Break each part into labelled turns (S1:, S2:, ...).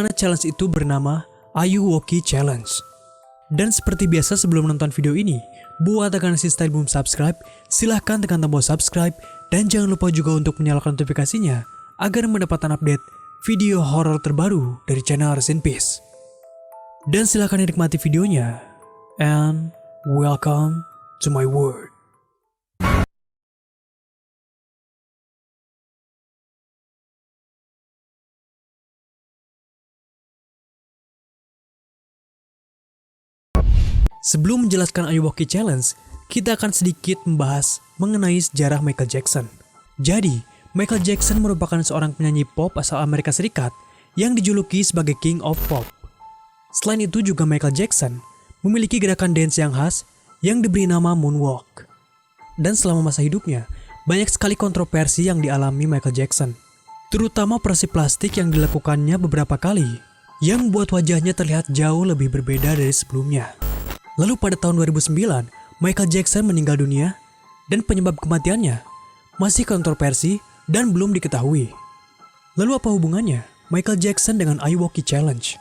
S1: challenge itu bernama Ayuwoki Challenge. Dan seperti biasa sebelum menonton video ini, buat tekan si style boom subscribe, silahkan tekan tombol subscribe, dan jangan lupa juga untuk menyalakan notifikasinya agar mendapatkan update video horor terbaru dari channel Rest in Peace. Dan silahkan nikmati videonya, and welcome to my world. Sebelum menjelaskan Ayuwoki Challenge, kita akan sedikit membahas mengenai sejarah Michael Jackson. Jadi, Michael Jackson merupakan seorang penyanyi pop asal Amerika Serikat yang dijuluki sebagai King of Pop. Selain itu juga Michael Jackson memiliki gerakan dance yang khas yang diberi nama moonwalk. Dan selama masa hidupnya, banyak sekali kontroversi yang dialami Michael Jackson, terutama operasi plastik yang dilakukannya beberapa kali, yang membuat wajahnya terlihat jauh lebih berbeda dari sebelumnya. Lalu pada tahun 2009, Michael Jackson meninggal dunia dan penyebab kematiannya masih kontroversi dan belum diketahui. Lalu apa hubungannya Michael Jackson dengan Ayuwoki Challenge?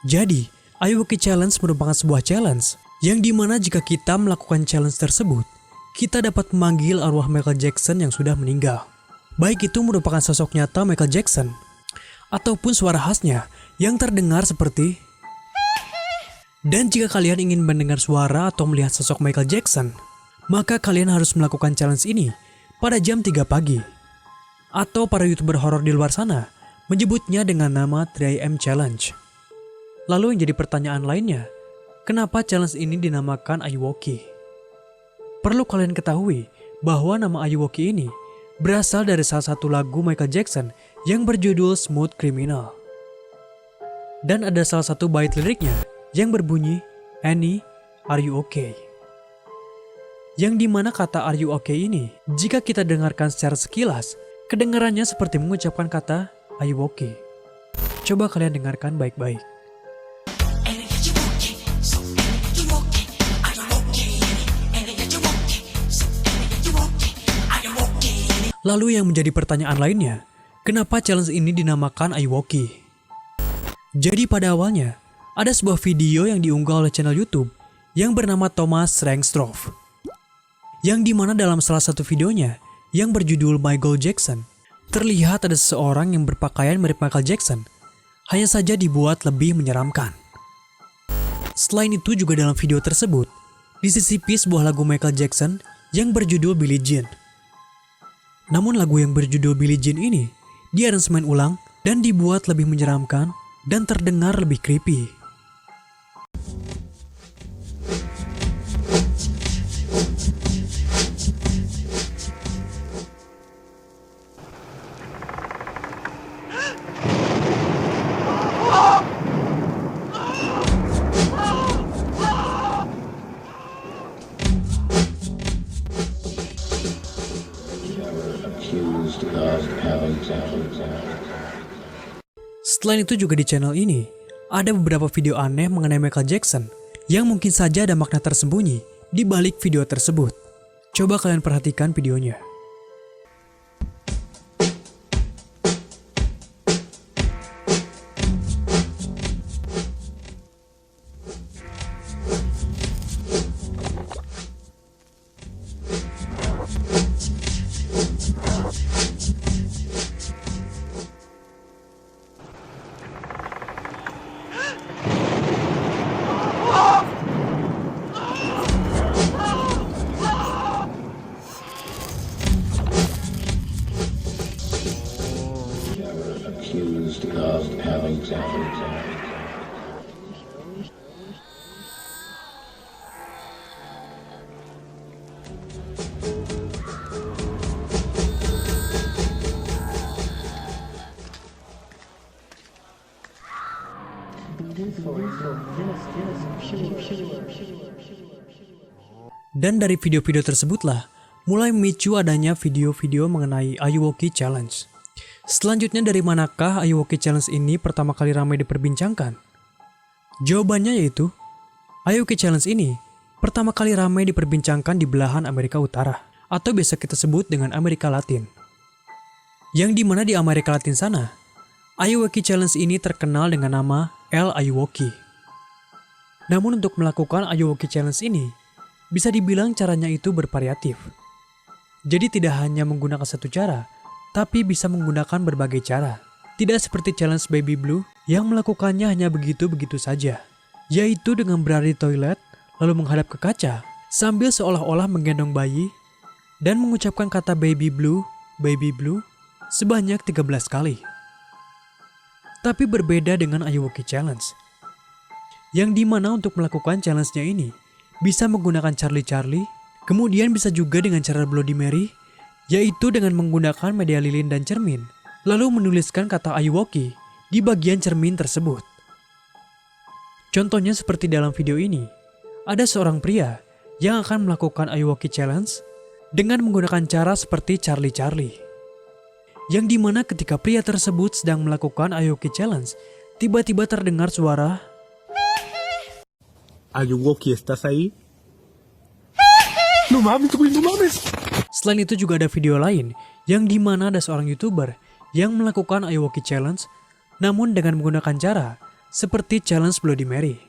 S1: Jadi, Ayuwoki Challenge merupakan sebuah challenge yang dimana jika kita melakukan challenge tersebut, kita dapat memanggil arwah Michael Jackson yang sudah meninggal. Baik itu merupakan sosok nyata Michael Jackson, ataupun suara khasnya yang terdengar seperti. Dan jika kalian ingin mendengar suara atau melihat sosok Michael Jackson, maka kalian harus melakukan challenge ini pada jam 3 pagi. Atau para YouTuber horor di luar sana menyebutnya dengan nama 3 AM Challenge. Lalu yang jadi pertanyaan lainnya, kenapa challenge ini dinamakan Ayuwoki? Perlu kalian ketahui bahwa nama Ayuwoki ini berasal dari salah satu lagu Michael Jackson yang berjudul Smooth Criminal. Dan ada salah satu bait liriknya yang berbunyi, "Annie, are you okay?" Yang dimana kata "are you okay" ini, jika kita dengarkan secara sekilas, kedengarannya seperti mengucapkan kata "are you okay?" Coba kalian dengarkan baik-baik. Lalu yang menjadi pertanyaan lainnya, kenapa challenge ini dinamakan Ayuwoki? Jadi pada awalnya, ada sebuah video yang diunggah oleh channel YouTube yang bernama Thomas Rengstroff. Yang dimana dalam salah satu videonya yang berjudul Michael Jackson, terlihat ada seseorang yang berpakaian mirip Michael Jackson, hanya saja dibuat lebih menyeramkan. Selain itu juga dalam video tersebut, disisipi sebuah lagu Michael Jackson yang berjudul Billie Jean. Namun lagu yang berjudul Billie Jean ini diaransemen ulang dan dibuat lebih menyeramkan dan terdengar lebih creepy. Selain itu juga di channel ini, ada beberapa video aneh mengenai Michael Jackson yang mungkin saja ada makna tersembunyi di balik video tersebut. Coba kalian perhatikan videonya. Dan dari video-video tersebutlah mulai memicu adanya video-video mengenai Ayuwoki Challenge. Selanjutnya, dari manakah Ayuwoki Challenge ini pertama kali ramai diperbincangkan? Jawabannya yaitu, Ayuwoki Challenge ini pertama kali ramai diperbincangkan di belahan Amerika Utara, atau biasa kita sebut dengan Amerika Latin. Yang dimana di Amerika Latin sana, Ayuwoki Challenge ini terkenal dengan nama El Ayuwoki. Namun untuk melakukan Ayuwoki Challenge ini, bisa dibilang caranya itu bervariatif. Jadi tidak hanya menggunakan satu cara, tapi bisa menggunakan berbagai cara. Tidak seperti challenge Baby Blue yang melakukannya hanya begitu-begitu saja, yaitu dengan berada di toilet, lalu menghadap ke kaca, sambil seolah-olah menggendong bayi, dan mengucapkan kata Baby Blue sebanyak 13 kali. Tapi berbeda dengan Ayuwoki Challenge, yang dimana untuk melakukan challenge-nya ini, bisa menggunakan Charlie, kemudian bisa juga dengan cara Bloody Mary, yaitu dengan menggunakan media lilin dan cermin, lalu menuliskan kata Ayuwoki di bagian cermin tersebut. Contohnya seperti dalam video ini, ada seorang pria yang akan melakukan Ayuwoki Challenge dengan menggunakan cara seperti Charlie. Yang dimana ketika pria tersebut sedang melakukan Ayuwoki Challenge, tiba-tiba terdengar suara
S2: Ayuwoki, ¿estás ahí? No mames, güey, no mames.
S1: Selain itu juga ada video lain yang dimana ada seorang YouTuber yang melakukan Ayuwoki Challenge namun dengan menggunakan cara seperti challenge Bloody Mary,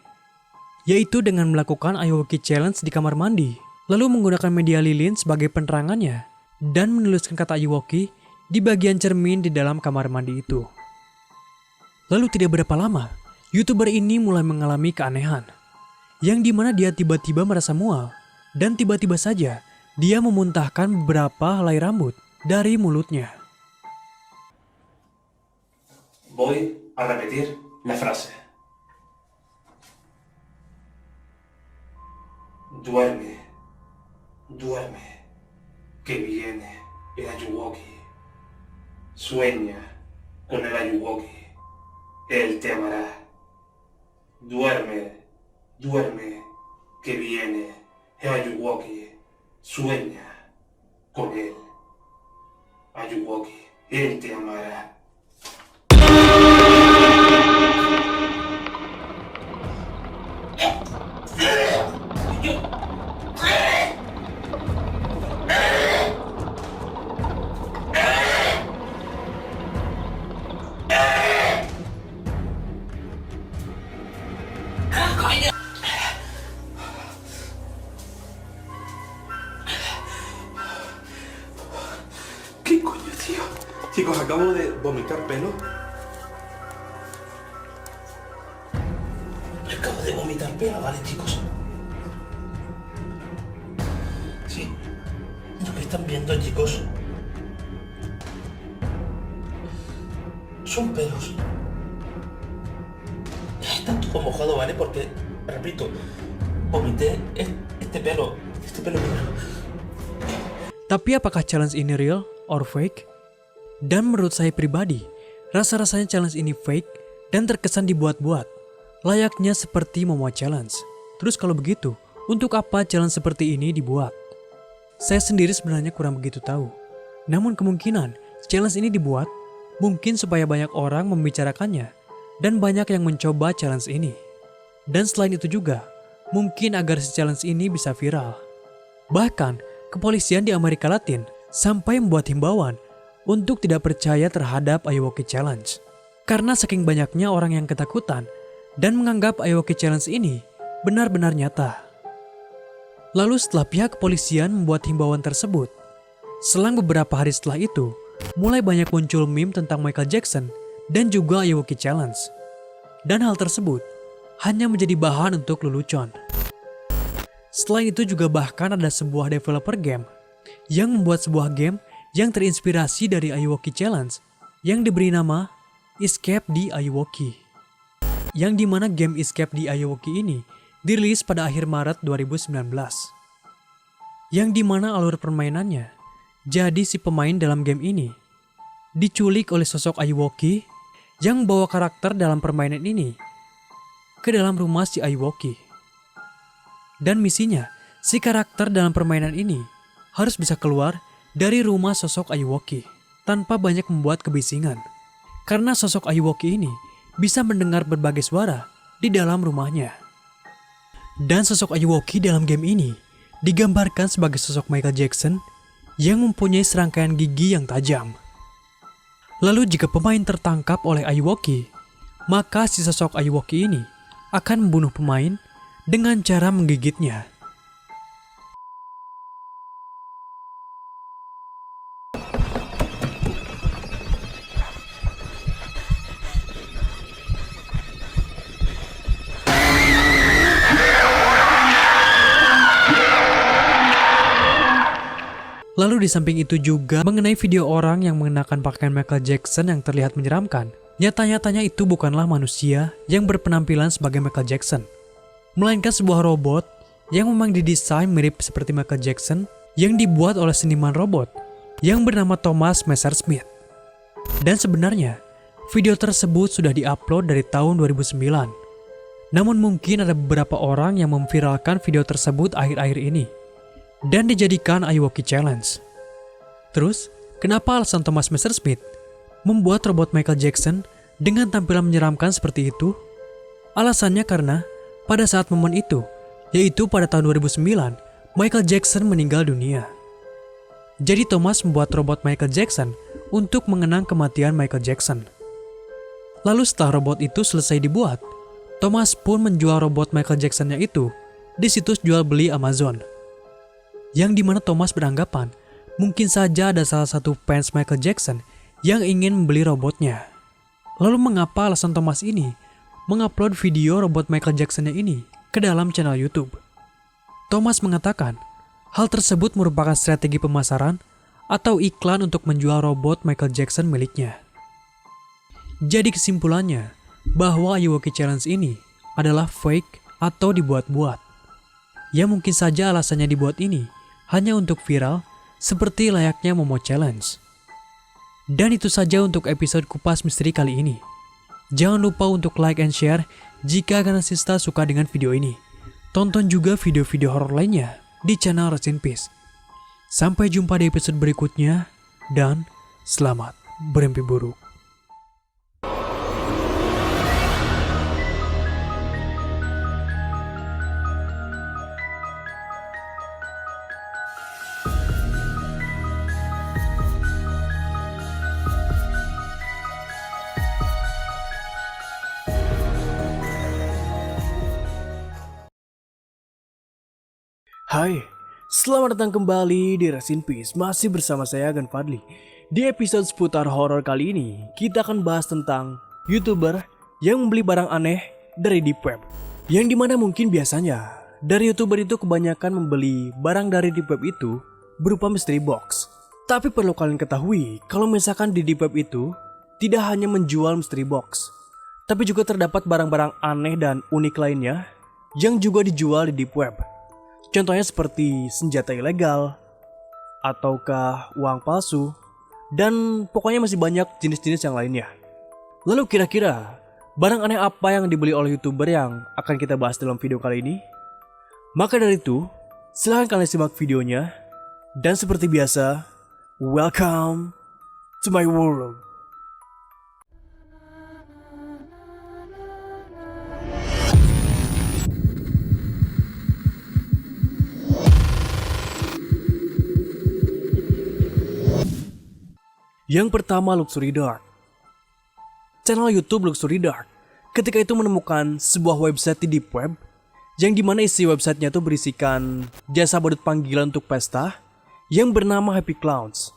S1: yaitu dengan melakukan Ayuwoki Challenge di kamar mandi, lalu menggunakan media lilin sebagai penerangannya dan menuliskan kata Ayuwoki di bagian cermin di dalam kamar mandi itu. Lalu tidak berapa lama, YouTuber ini mulai mengalami keanehan, yang dimana dia tiba-tiba merasa mual, dan tiba-tiba saja dia memuntahkan beberapa helai rambut dari mulutnya.
S3: Voy a repetir la frase. Duerme, que viene el Ayuwoki. Sueña con el Ayuwoki, él te amará. Duerme, que viene el Ayuwoki. Sueña con él, Ayuwoki, él te amará.
S2: ¿Qué coño, tío? Chicos, acabo de vomitar pelo.
S3: Acabo de vomitar pelo, ¿vale, chicos? Sí. Lo que están viendo, chicos, son pelos. Está todo mojado, ¿vale? Porque, repito, vomité este pelo negro.
S1: Tapi apakah challenge ini real or fake? Dan menurut saya pribadi, rasa-rasanya challenge ini fake dan terkesan dibuat-buat, layaknya seperti Momo Challenge. Terus kalau begitu, untuk apa challenge seperti ini dibuat? Saya sendiri sebenarnya kurang begitu tahu. Namun kemungkinan challenge ini dibuat mungkin supaya banyak orang membicarakannya dan banyak yang mencoba challenge ini. Dan selain itu juga, mungkin agar si challenge ini bisa viral. Bahkan, kepolisian di Amerika Latin sampai membuat himbauan untuk tidak percaya terhadap Ayuwoki Challenge. Karena saking banyaknya orang yang ketakutan dan menganggap Ayuwoki Challenge ini benar-benar nyata. Lalu setelah pihak kepolisian membuat himbauan tersebut, selang beberapa hari setelah itu, mulai banyak muncul meme tentang Michael Jackson dan juga Ayuwoki Challenge. Dan hal tersebut hanya menjadi bahan untuk lelucon. Selain itu juga bahkan ada sebuah developer game yang membuat sebuah game yang terinspirasi dari Ayuwoki Challenge yang diberi nama Escape the Ayuwoki. Yang dimana game Escape the Ayuwoki ini dirilis pada akhir Maret 2019. Yang dimana alur permainannya, jadi si pemain dalam game ini diculik oleh sosok Ayuwoki yang membawa karakter dalam permainan ini ke dalam rumah si Ayuwoki. Dan misinya, si karakter dalam permainan ini harus bisa keluar dari rumah sosok Ayuwoki tanpa banyak membuat kebisingan. Karena sosok Ayuwoki ini bisa mendengar berbagai suara di dalam rumahnya. Dan sosok Ayuwoki dalam game ini digambarkan sebagai sosok Michael Jackson yang mempunyai serangkaian gigi yang tajam. Lalu jika pemain tertangkap oleh Ayuwoki, maka si sosok Ayuwoki ini akan membunuh pemain dengan cara menggigitnya. Lalu di samping itu juga mengenai video orang yang mengenakan pakaian Michael Jackson yang terlihat menyeramkan. Nyata-nyatanya itu bukanlah manusia yang berpenampilan sebagai Michael Jackson, melainkan sebuah robot yang memang didesain mirip seperti Michael Jackson yang dibuat oleh seniman robot yang bernama Thomas Messerschmidt. Dan sebenarnya, video tersebut sudah diupload dari tahun 2009. Namun mungkin ada beberapa orang yang memviralkan video tersebut akhir-akhir ini dan dijadikan Ayuwoki Challenge. Terus, kenapa alasan Thomas Messerschmidt membuat robot Michael Jackson dengan tampilan menyeramkan seperti itu? Alasannya karena pada saat momen itu, yaitu pada tahun 2009, Michael Jackson meninggal dunia. Jadi Thomas membuat robot Michael Jackson untuk mengenang kematian Michael Jackson. Lalu setelah robot itu selesai dibuat, Thomas pun menjual robot Michael Jackson-nya itu di situs jual beli Amazon. Yang dimana Thomas beranggapan mungkin saja ada salah satu fans Michael Jackson yang ingin membeli robotnya. Lalu mengapa alasan Thomas ini mengupload video robot Michael Jackson-nya ini ke dalam channel YouTube? Thomas mengatakan hal tersebut merupakan strategi pemasaran atau iklan untuk menjual robot Michael Jackson miliknya. Jadi kesimpulannya bahwa Ayuwoki Challenge ini adalah fake atau dibuat-buat. Ya mungkin saja alasannya dibuat ini hanya untuk viral seperti layaknya Momo Challenge. Dan itu saja untuk episode Kupas Misteri kali ini. Jangan lupa untuk like and share jika Ganasista suka dengan video ini. Tonton juga video-video horor lainnya di channel Rest in Peace. Sampai jumpa di episode berikutnya dan selamat bermimpi buruk.
S4: Hai, selamat datang kembali di Rest in Peace. Masih bersama saya Gan Fadli. Di episode seputar horor kali ini, kita akan bahas tentang YouTuber yang membeli barang aneh dari Deep Web. Yang dimana mungkin biasanya dari YouTuber itu kebanyakan membeli barang dari Deep Web itu berupa mystery box. Tapi perlu kalian ketahui, kalau misalkan di Deep Web itu tidak hanya menjual mystery box, tapi juga terdapat barang-barang aneh dan unik lainnya yang juga dijual di Deep Web. Contohnya seperti senjata ilegal, ataukah uang palsu, dan pokoknya masih banyak jenis-jenis yang lainnya. Lalu kira-kira barang aneh apa yang dibeli oleh YouTuber yang akan kita bahas dalam video kali ini? Maka dari itu, silahkan kalian simak videonya. Dan seperti biasa, welcome to my world. Yang pertama, Luxury Dark. Channel YouTube Luxury Dark ketika itu menemukan sebuah website di Deep Web yang dimana isi websitenya itu berisikan jasa badut panggilan untuk pesta yang bernama Happy Clowns.